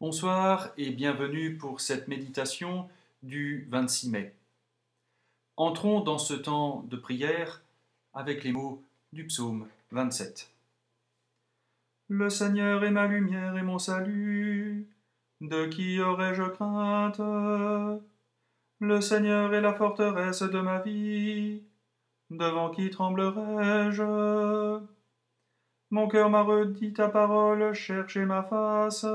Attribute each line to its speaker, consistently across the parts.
Speaker 1: Bonsoir et bienvenue pour cette méditation du 26 mai. Entrons dans ce temps de prière avec les mots du psaume 27. Le Seigneur est ma lumière et mon salut, de qui aurais-je crainte? Le Seigneur est la forteresse de ma vie, devant qui tremblerais-je? Mon cœur m'a redit ta parole, cherchez ma face.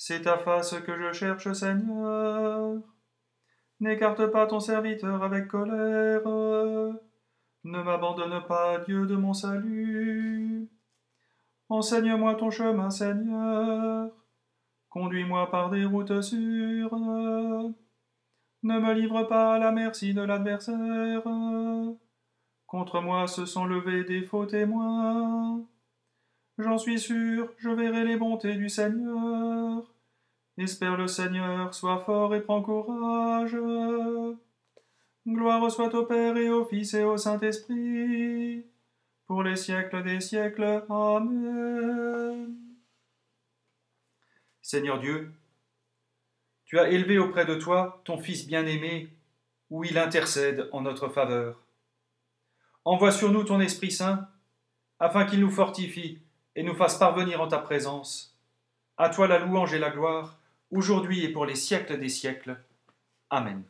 Speaker 1: C'est ta face que je cherche, Seigneur. N'écarte pas ton serviteur avec colère. Ne m'abandonne pas, Dieu de mon salut. Enseigne-moi ton chemin, Seigneur. Conduis-moi par des routes sûres. Ne me livre pas à la merci de l'adversaire. Contre moi se sont levés des faux témoins. J'en suis sûr, je verrai les bontés du Seigneur. Espère le Seigneur, sois fort et prends courage. Gloire soit au Père et au Fils et au Saint-Esprit, pour les siècles des siècles. Amen. Seigneur Dieu, tu as élevé auprès de toi ton Fils bien-aimé, où il intercède en notre faveur. Envoie sur nous ton Esprit Saint, afin qu'il nous fortifie et nous fasse parvenir en ta présence. À toi la louange et la gloire, aujourd'hui et pour les siècles des siècles. Amen.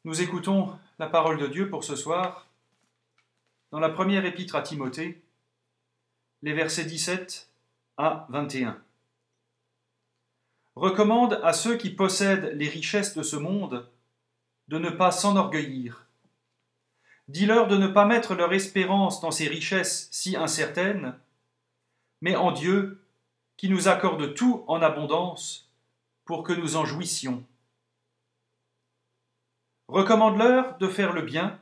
Speaker 1: Nous écoutons la parole de Dieu pour ce soir dans la première épître à Timothée, les versets 17 à 21. Recommande à ceux qui possèdent les richesses de ce monde de ne pas s'enorgueillir. Dis-leur de ne pas mettre leur espérance dans ces richesses si incertaines, mais en Dieu, qui nous accorde tout en abondance pour que nous en jouissions. Recommande-leur de faire le bien,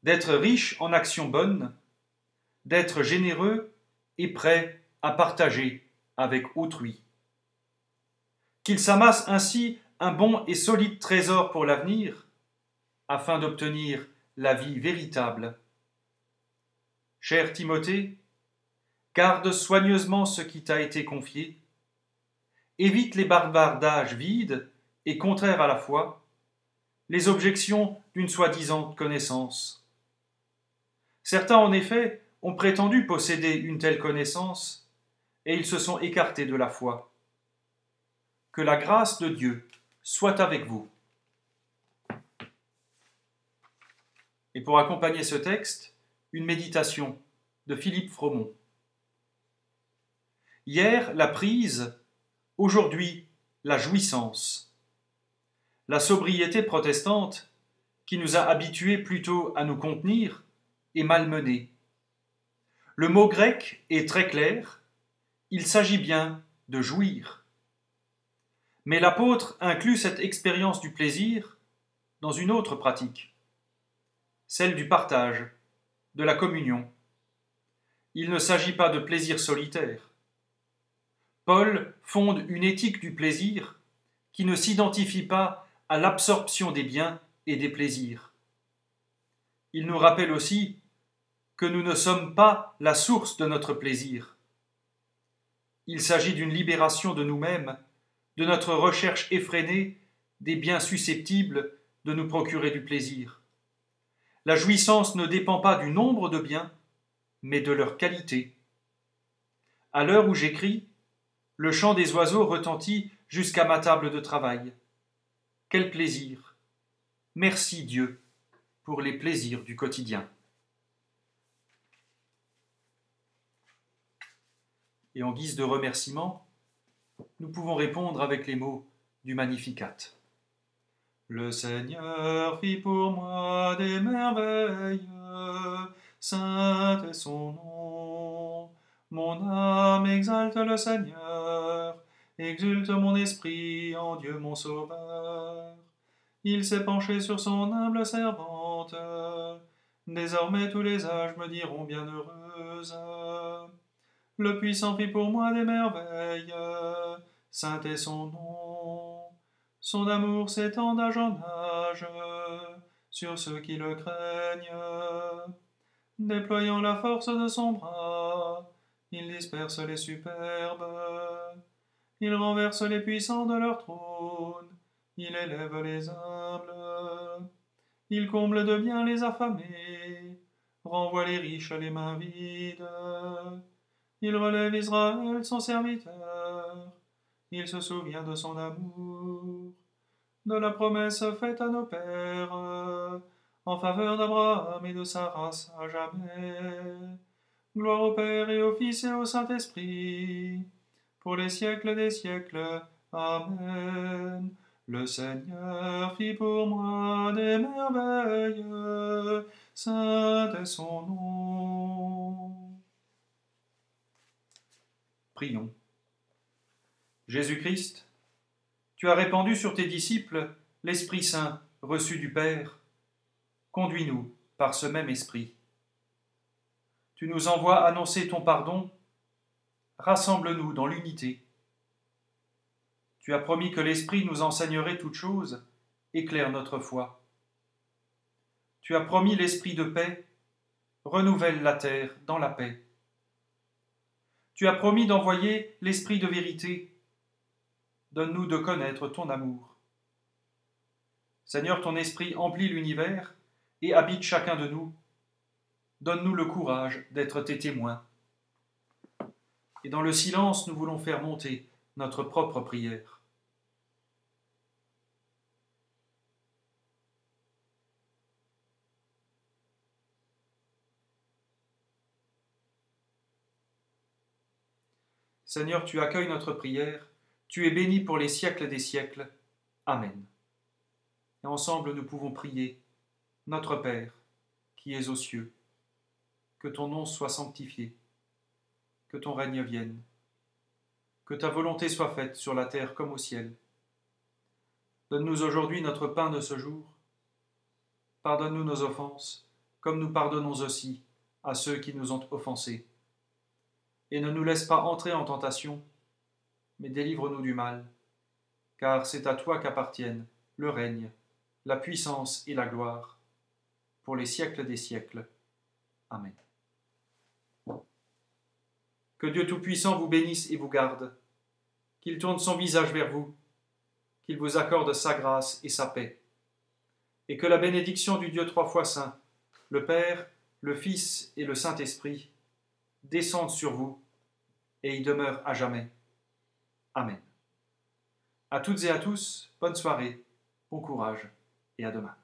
Speaker 1: d'être riches en actions bonnes, d'être généreux et prêts à partager avec autrui. Qu'ils s'amassent ainsi un bon et solide trésor pour l'avenir, afin d'obtenir la vie véritable. Cher Timothée, garde soigneusement ce qui t'a été confié, évite les bavardages vides et contraires à la foi, les objections d'une soi-disant connaissance. Certains, en effet, ont prétendu posséder une telle connaissance, et ils se sont écartés de la foi. Que la grâce de Dieu soit avec vous. Et pour accompagner ce texte, une méditation de Philippe Fromont. Hier, la prise, aujourd'hui, la jouissance. La sobriété protestante, qui nous a habitués plutôt à nous contenir, est malmenée. Le mot grec est très clair, il s'agit bien de jouir. Mais l'apôtre inclut cette expérience du plaisir dans une autre pratique, celle du partage, de la communion. Il ne s'agit pas de plaisir solitaire. Paul fonde une éthique du plaisir qui ne s'identifie pas à l'absorption des biens et des plaisirs. Il nous rappelle aussi que nous ne sommes pas la source de notre plaisir. Il s'agit d'une libération de nous-mêmes, de notre recherche effrénée des biens susceptibles de nous procurer du plaisir. La jouissance ne dépend pas du nombre de biens, mais de leur qualité. À l'heure où j'écris, le chant des oiseaux retentit jusqu'à ma table de travail. Quel plaisir! Merci Dieu pour les plaisirs du quotidien. Et en guise de remerciement, nous pouvons répondre avec les mots du Magnificat. Le Seigneur fit pour moi des merveilles, saint est son nom. Mon âme exalte le Seigneur, exulte mon esprit en Dieu mon Sauveur. Il s'est penché sur son humble servante, désormais tous les âges me diront bienheureuse. Le puissant fit pour moi des merveilles, saint est son nom. Son amour s'étend d'âge en âge sur ceux qui le craignent. Déployant la force de son bras, il disperse les superbes. Il renverse les puissants de leur trône, il élève les humbles. Il comble de bien les affamés, renvoie les riches les mains vides. Il relève Israël, son serviteur, il se souvient de son amour, de la promesse faite à nos pères, en faveur d'Abraham et de sa race à jamais. Gloire au Père et au Fils et au Saint-Esprit, pour les siècles des siècles. Amen. Le Seigneur fit pour moi des merveilles, saint est son nom. Prions. Jésus-Christ, tu as répandu sur tes disciples l'Esprit Saint reçu du Père. Conduis-nous par ce même Esprit. Tu nous envoies annoncer ton pardon. Rassemble-nous dans l'unité. Tu as promis que l'Esprit nous enseignerait toutes choses, éclaire notre foi. Tu as promis l'Esprit de paix, renouvelle la terre dans la paix. Tu as promis d'envoyer l'Esprit de vérité, donne-nous de connaître ton amour. Seigneur, ton Esprit emplit l'univers et habite chacun de nous. Donne-nous le courage d'être tes témoins. Et dans le silence, nous voulons faire monter notre propre prière. Seigneur, tu accueilles notre prière, tu es béni pour les siècles des siècles. Amen. Et ensemble, nous pouvons prier. Notre Père, qui es aux cieux, que ton nom soit sanctifié, que ton règne vienne, que ta volonté soit faite sur la terre comme au ciel. Donne-nous aujourd'hui notre pain de ce jour. Pardonne-nous nos offenses, comme nous pardonnons aussi à ceux qui nous ont offensés. Et ne nous laisse pas entrer en tentation, mais délivre-nous du mal, car c'est à toi qu'appartiennent le règne, la puissance et la gloire, pour les siècles des siècles. Amen. Que Dieu Tout-Puissant vous bénisse et vous garde, qu'il tourne son visage vers vous, qu'il vous accorde sa grâce et sa paix, et que la bénédiction du Dieu trois fois saint, le Père, le Fils et le Saint-Esprit, descende sur vous et y demeure à jamais. Amen. À toutes et à tous, bonne soirée, bon courage et à demain.